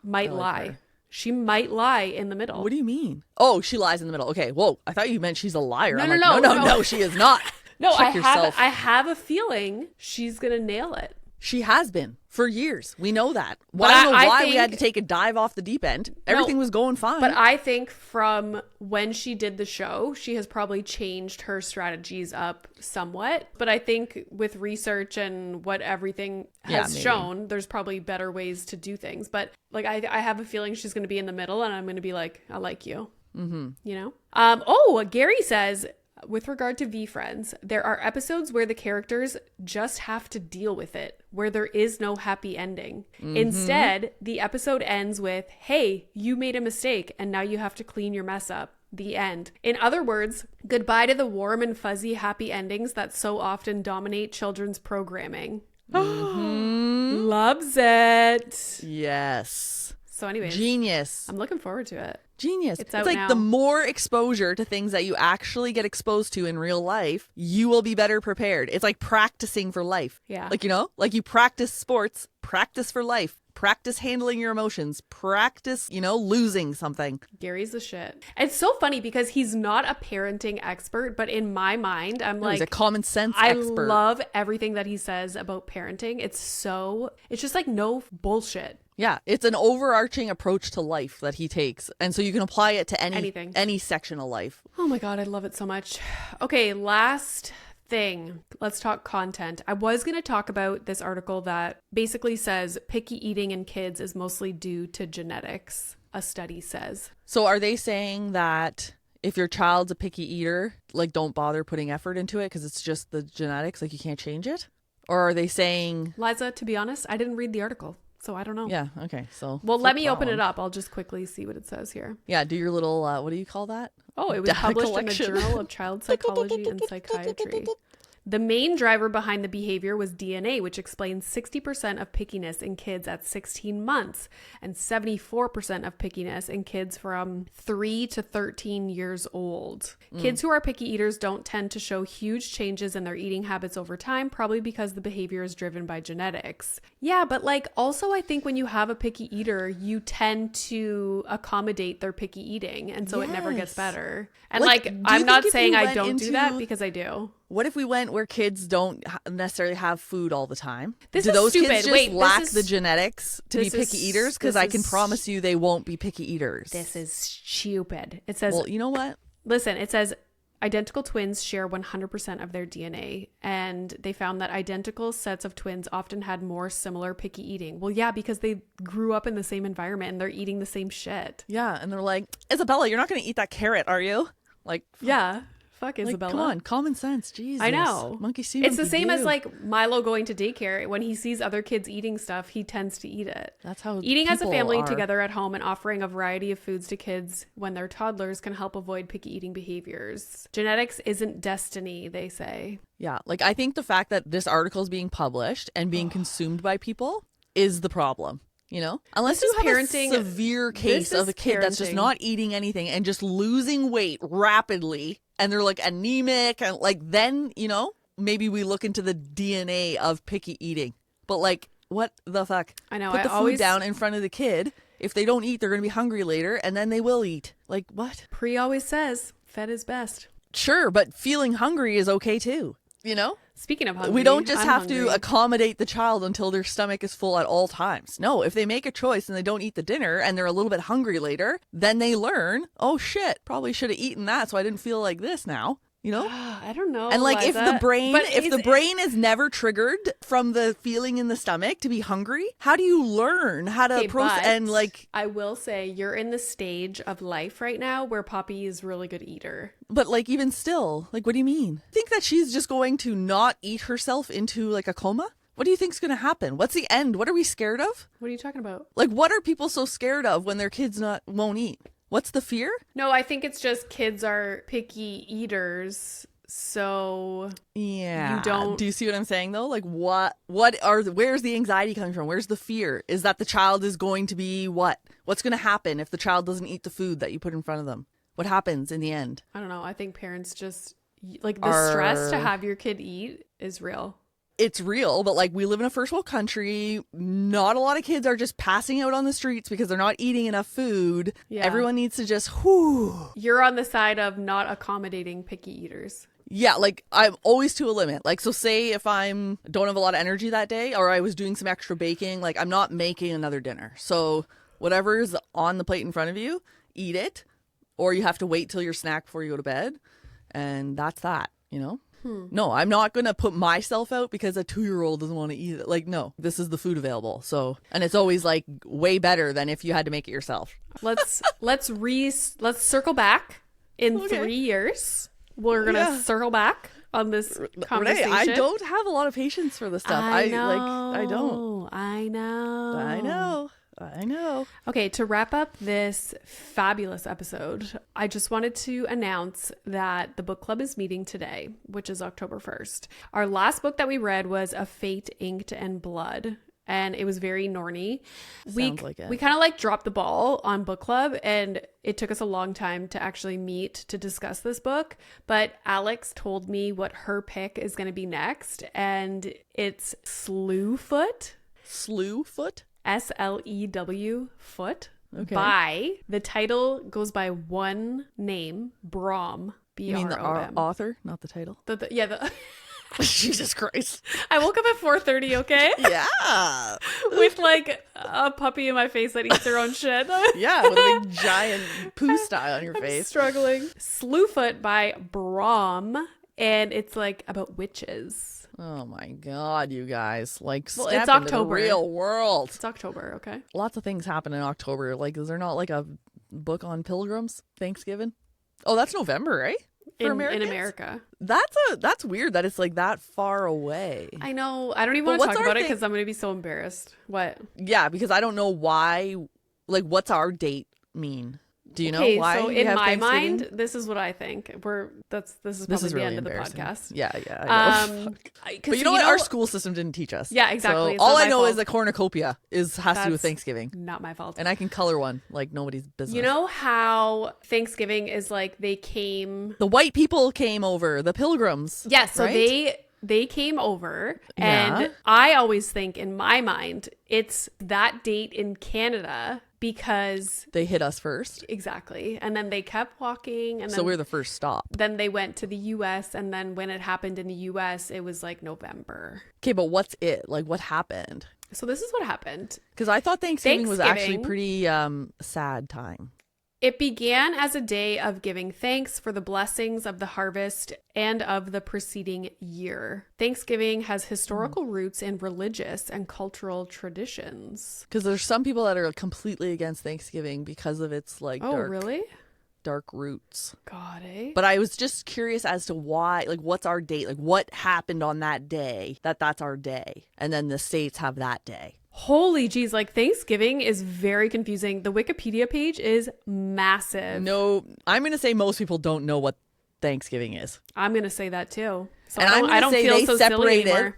[SPEAKER 1] might lie.
[SPEAKER 2] Her.
[SPEAKER 1] She might lie in the middle.
[SPEAKER 2] What do you mean? Oh, she lies in the middle. Okay. Whoa. I thought you meant she's a liar.
[SPEAKER 1] No,
[SPEAKER 2] I'm
[SPEAKER 1] no,
[SPEAKER 2] like,
[SPEAKER 1] no,
[SPEAKER 2] no, she is not.
[SPEAKER 1] No,
[SPEAKER 2] Check yourself.
[SPEAKER 1] I have a feeling she's going to nail it.
[SPEAKER 2] She has been for years. We know that.
[SPEAKER 1] But
[SPEAKER 2] I don't know why
[SPEAKER 1] think,
[SPEAKER 2] we had to take a dive off the deep end. Everything was going fine.
[SPEAKER 1] But I think from when she did the show, she has probably changed her strategies up somewhat. But I think with research and what everything has shown, there's probably better ways to do things. But like I have a feeling she's going to be in the middle, and I'm going to be like, I like you. Mm-hmm. You know? Gary says, with regard to VeeFriends, there are episodes where the characters just have to deal with it, where there is no happy ending. Mm-hmm. Instead, the episode ends with, hey, you made a mistake and now you have to clean your mess up. The end. In other words, goodbye to the warm and fuzzy happy endings that so often dominate children's programming. Mm-hmm. Loves it.
[SPEAKER 2] Yes.
[SPEAKER 1] So anyways,
[SPEAKER 2] genius.
[SPEAKER 1] I'm looking forward to it.
[SPEAKER 2] Genius.
[SPEAKER 1] It's out
[SPEAKER 2] like
[SPEAKER 1] now.
[SPEAKER 2] The more exposure to things that you actually get exposed to in real life, you will be better prepared. It's like practicing for life.
[SPEAKER 1] Yeah.
[SPEAKER 2] Like, you know, like you practice sports, practice for life, practice handling your emotions, practice, you know, losing something.
[SPEAKER 1] Gary's the shit. It's so funny because he's not a parenting expert, but in my mind, I'm like,
[SPEAKER 2] he's a common sense expert.
[SPEAKER 1] I love everything that he says about parenting. It's just like no bullshit.
[SPEAKER 2] Yeah, it's an overarching approach to life that he takes. And so you can apply it to
[SPEAKER 1] anything,
[SPEAKER 2] any section of life.
[SPEAKER 1] Oh my God, I love it so much. Okay, last thing. Let's talk content. I was going to talk about this article that basically says picky eating in kids is mostly due to genetics, a study says.
[SPEAKER 2] So are they saying that if your child's a picky eater, like don't bother putting effort into it because it's just the genetics, like you can't change it? Or are they saying...
[SPEAKER 1] Liza, to be honest, I didn't read the article. So I don't know.
[SPEAKER 2] Yeah. Okay. So.
[SPEAKER 1] Well, let me open it up. I'll just quickly see what it says here.
[SPEAKER 2] Yeah. Do your little, what do you call that?
[SPEAKER 1] Oh, it was published in the Journal of Child Psychology and Psychiatry. The main driver behind the behavior was DNA, which explains 60% of pickiness in kids at 16 months and 74% of pickiness in kids from 3 to 13 years old. Kids who are picky eaters don't tend to show huge changes in their eating habits over time, probably because the behavior is driven by genetics. Yeah, but like also I think when you have a picky eater, you tend to accommodate their picky eating, and so it never gets better. And like I'm not saying I don't do that, because I do.
[SPEAKER 2] What if we went where kids don't necessarily have food all the time?
[SPEAKER 1] This
[SPEAKER 2] do
[SPEAKER 1] is
[SPEAKER 2] those
[SPEAKER 1] stupid.
[SPEAKER 2] kids just lack the genetics to be
[SPEAKER 1] this
[SPEAKER 2] picky
[SPEAKER 1] is-
[SPEAKER 2] eaters? Because I can promise you they won't be picky eaters.
[SPEAKER 1] This is stupid. It says,
[SPEAKER 2] well, you know what?
[SPEAKER 1] Listen, it says identical twins share 100% of their DNA, and they found that identical sets of twins often had more similar picky eating. Well, yeah, because they grew up in the same environment and they're eating the same shit.
[SPEAKER 2] Yeah, and they're like, Isabella, you're not going to eat that carrot, are you? Like,
[SPEAKER 1] yeah. Fuck
[SPEAKER 2] like,
[SPEAKER 1] Isabella.
[SPEAKER 2] come on, common sense. Jesus.
[SPEAKER 1] I know.
[SPEAKER 2] Monkey see,
[SPEAKER 1] it's
[SPEAKER 2] monkey
[SPEAKER 1] the same
[SPEAKER 2] do.
[SPEAKER 1] as like Milo going to daycare. When he sees other kids eating stuff, he tends to eat it.
[SPEAKER 2] That's how
[SPEAKER 1] eating as a
[SPEAKER 2] people
[SPEAKER 1] family
[SPEAKER 2] are.
[SPEAKER 1] together at home and offering a variety of foods to kids when they're toddlers can help avoid picky eating behaviors. Genetics isn't destiny, they say.
[SPEAKER 2] Yeah, like I think the fact that this article is being published and being consumed by people is the problem. You know, unless
[SPEAKER 1] This
[SPEAKER 2] you
[SPEAKER 1] is
[SPEAKER 2] have
[SPEAKER 1] parenting-
[SPEAKER 2] a severe case
[SPEAKER 1] this
[SPEAKER 2] of a
[SPEAKER 1] is
[SPEAKER 2] kid that's just
[SPEAKER 1] parenting.
[SPEAKER 2] not eating anything and just losing weight rapidly, and they're like anemic, and like then, you know, maybe we look into the DNA of picky eating. But like, what the fuck?
[SPEAKER 1] I know.
[SPEAKER 2] Put the
[SPEAKER 1] I always
[SPEAKER 2] food down in front of the kid. If they don't eat, they're going to be hungry later, and then they will eat. Like, what?
[SPEAKER 1] Pre always says fed is best.
[SPEAKER 2] Sure, but feeling hungry is okay too. You know?
[SPEAKER 1] Speaking of hungry,
[SPEAKER 2] We don't just
[SPEAKER 1] I'm
[SPEAKER 2] have
[SPEAKER 1] hungry.
[SPEAKER 2] to accommodate the child until their stomach is full at all times. No, if they make a choice and they don't eat the dinner and they're a little bit hungry later, then they learn, oh shit, probably should have eaten that so I didn't feel like this now. You know?
[SPEAKER 1] I don't know.
[SPEAKER 2] And like if
[SPEAKER 1] Liza.
[SPEAKER 2] the brain
[SPEAKER 1] But
[SPEAKER 2] is never triggered from the feeling in the stomach to be hungry, how do you learn how to
[SPEAKER 1] Okay,
[SPEAKER 2] process
[SPEAKER 1] but
[SPEAKER 2] and like
[SPEAKER 1] I will say you're in the stage of life right now where Poppy is a really good eater.
[SPEAKER 2] but like even still, like what do you mean? Think that she's just going to not eat herself into like a coma? What do you think's going to happen? What's the end? What are we scared of?
[SPEAKER 1] What are you talking about?
[SPEAKER 2] Like what are people so scared of when their kids won't eat? What's the fear?
[SPEAKER 1] No, I think it's just kids are picky eaters. So
[SPEAKER 2] yeah.
[SPEAKER 1] you don't.
[SPEAKER 2] Do you see what I'm saying though? Like where's the anxiety coming from? Where's the fear? Is that the child is going to be what? What's going to happen if the child doesn't eat the food that you put in front of them? What happens in the end?
[SPEAKER 1] I don't know. I think parents just like the stress to have your kid eat is real.
[SPEAKER 2] It's real, but like we live in a first world country. Not a lot of kids are just passing out on the streets because they're not eating enough food.
[SPEAKER 1] Yeah.
[SPEAKER 2] Everyone needs to just whoo.
[SPEAKER 1] You're on the side of not accommodating picky eaters.
[SPEAKER 2] Yeah, like I'm always to a limit. Like, so say if don't have a lot of energy that day, or I was doing some extra baking, like I'm not making another dinner. So whatever's on the plate in front of you, eat it, or you have to wait till your snack before you go to bed. And that's that, you know? No, I'm not going to put myself out because a 2-year-old doesn't want to eat it. Like, no, this is the food available. So, and it's always like way better than if you had to make it yourself.
[SPEAKER 1] Let's circle back in 3 years. We're going to circle back on this conversation.
[SPEAKER 2] Renee, I don't have a lot of patience for this stuff. I don't. I know.
[SPEAKER 1] Okay, to wrap up this fabulous episode, I just wanted to announce that the book club is meeting today, which is October 1st. Our last book that we read was A Fate Inked and Blood, and it was very Norny.
[SPEAKER 2] Sounds like it.
[SPEAKER 1] We kind of like dropped the ball on book club, and it took us a long time to actually meet to discuss this book. But Alex told me what her pick is going to be next, and it's Slewfoot.
[SPEAKER 2] Slewfoot?
[SPEAKER 1] SLEW Foot.
[SPEAKER 2] Okay.
[SPEAKER 1] By the title goes by one name, Brom. BROM.
[SPEAKER 2] You mean the author, not the title? Jesus Christ.
[SPEAKER 1] I woke up at 4:30, okay?
[SPEAKER 2] Yeah.
[SPEAKER 1] With like a puppy in my face that eats her own shit.
[SPEAKER 2] Yeah, with a big giant poo sty on your face.
[SPEAKER 1] Struggling. Slewfoot by Brom, and it's like about witches.
[SPEAKER 2] Oh my God, you guys. Like,
[SPEAKER 1] well,
[SPEAKER 2] step
[SPEAKER 1] it's
[SPEAKER 2] into
[SPEAKER 1] October.
[SPEAKER 2] the real world.
[SPEAKER 1] It's October, okay?
[SPEAKER 2] Lots of things happen in October. Like, is there not like a book on pilgrims? Thanksgiving? Oh, that's November, right?
[SPEAKER 1] In America.
[SPEAKER 2] That's weird that it's like that far away.
[SPEAKER 1] I know. I don't even want to talk about it because I'm going to be so embarrassed. What?
[SPEAKER 2] Yeah, because I don't know why. Like, what's our date mean? Do you know why?
[SPEAKER 1] So in my mind, this is what I think. This is probably the
[SPEAKER 2] really
[SPEAKER 1] end of the podcast.
[SPEAKER 2] Yeah. I know. But you know what? Our school system didn't teach us.
[SPEAKER 1] Yeah, exactly.
[SPEAKER 2] So all I know is a cornucopia has to do with Thanksgiving.
[SPEAKER 1] Not my fault.
[SPEAKER 2] And I can color one like nobody's business.
[SPEAKER 1] You know how Thanksgiving is like the
[SPEAKER 2] white people came over, the pilgrims.
[SPEAKER 1] Yeah, so
[SPEAKER 2] right?
[SPEAKER 1] they came over, and I always think in my mind it's that date in Canada because
[SPEAKER 2] they hit us first.
[SPEAKER 1] Exactly. And then they kept walking, and
[SPEAKER 2] so we're the first stop.
[SPEAKER 1] Then they went to the US, and then when it happened in the US, it was like November.
[SPEAKER 2] Okay, but what's it? Like, what happened?
[SPEAKER 1] So this is what happened.
[SPEAKER 2] Because I thought Thanksgiving was actually pretty sad time.
[SPEAKER 1] It began as a day of giving thanks for the blessings of the harvest and of the preceding year. Thanksgiving has historical roots in religious and cultural traditions.
[SPEAKER 2] Because there's some people that are completely against Thanksgiving because of its like dark roots.
[SPEAKER 1] God, eh?
[SPEAKER 2] But I was just curious as to why, like, what's our date? Like, what happened on that day that's our day? And then the states have that day.
[SPEAKER 1] Holy geez, like Thanksgiving is very confusing. The Wikipedia page is massive.
[SPEAKER 2] No, I'm going to say most people don't know what Thanksgiving is.
[SPEAKER 1] I'm going to say that too. So
[SPEAKER 2] and
[SPEAKER 1] I don't feel so silly anymore.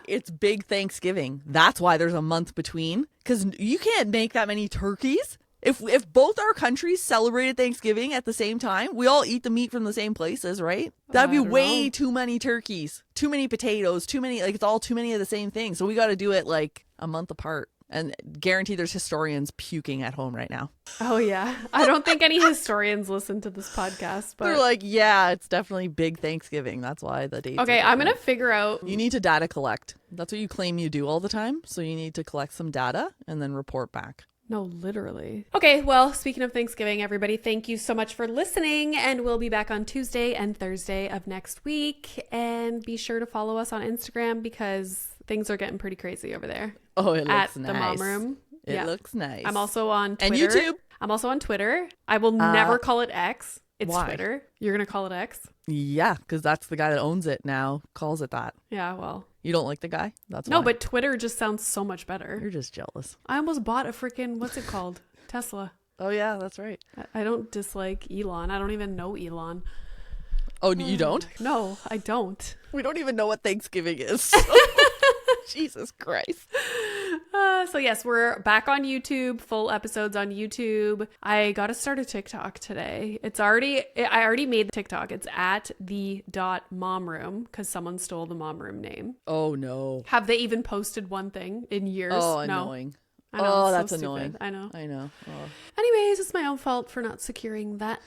[SPEAKER 1] It's
[SPEAKER 2] big Thanksgiving. That's why there's a month between. Because you can't make that many turkeys. If both our countries celebrated Thanksgiving at the same time, we all eat the meat from the same places, right? That'd be way too many turkeys, too many potatoes, too many, like it's all too many of the same thing. So we got to do it like a month apart. And guarantee there's historians puking at home right now.
[SPEAKER 1] Oh, yeah. I don't think any historians listen to this podcast. But
[SPEAKER 2] they're like, yeah, it's definitely big Thanksgiving. That's why the dates.
[SPEAKER 1] Okay, I'm going to figure out.
[SPEAKER 2] You need to data collect. That's what you claim you do all the time. So you need to collect some data and then report back.
[SPEAKER 1] No, literally. Okay, well, speaking of Thanksgiving, everybody, thank you so much for listening. And we'll be back on Tuesday and Thursday of next week. And be sure to follow us on Instagram because things are getting pretty crazy over there.
[SPEAKER 2] Oh, it looks nice.
[SPEAKER 1] At the Mom Room.
[SPEAKER 2] It looks nice.
[SPEAKER 1] I'm also on Twitter.
[SPEAKER 2] And YouTube.
[SPEAKER 1] I'm also on Twitter. I will never call it X. It's
[SPEAKER 2] why?
[SPEAKER 1] Twitter. You're going to call it X?
[SPEAKER 2] Yeah, because that's the guy that owns it now, calls it that.
[SPEAKER 1] Yeah, well.
[SPEAKER 2] You don't like the guy? That's
[SPEAKER 1] no,
[SPEAKER 2] why.
[SPEAKER 1] but Twitter just sounds so much better.
[SPEAKER 2] You're just jealous.
[SPEAKER 1] I almost bought a freaking, what's it called? Tesla.
[SPEAKER 2] Oh, yeah, that's right.
[SPEAKER 1] I don't dislike Elon. I don't even know Elon.
[SPEAKER 2] Oh, you don't?
[SPEAKER 1] No, I don't.
[SPEAKER 2] We don't even know what Thanksgiving is. Jesus Christ.
[SPEAKER 1] So yes, we're back on YouTube, full episodes on YouTube. I got to start a TikTok today. I already made the TikTok. It's at the.momroom because someone stole the mom room name.
[SPEAKER 2] Oh, no.
[SPEAKER 1] Have they even posted one thing in years?
[SPEAKER 2] Oh,
[SPEAKER 1] No.
[SPEAKER 2] annoying.
[SPEAKER 1] I know,
[SPEAKER 2] Oh,
[SPEAKER 1] it's so
[SPEAKER 2] that's
[SPEAKER 1] stupid.
[SPEAKER 2] annoying.
[SPEAKER 1] I know.
[SPEAKER 2] Oh.
[SPEAKER 1] Anyways, it's my own fault for not securing that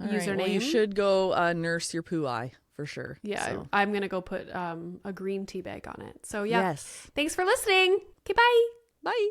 [SPEAKER 2] All right.
[SPEAKER 1] username.
[SPEAKER 2] Well, you should go nurse your poo eye for sure.
[SPEAKER 1] Yeah,
[SPEAKER 2] So.
[SPEAKER 1] I'm going to go put a green tea bag on it. So yeah.
[SPEAKER 2] Yes.
[SPEAKER 1] Thanks for listening. Okay, bye.
[SPEAKER 2] Bye.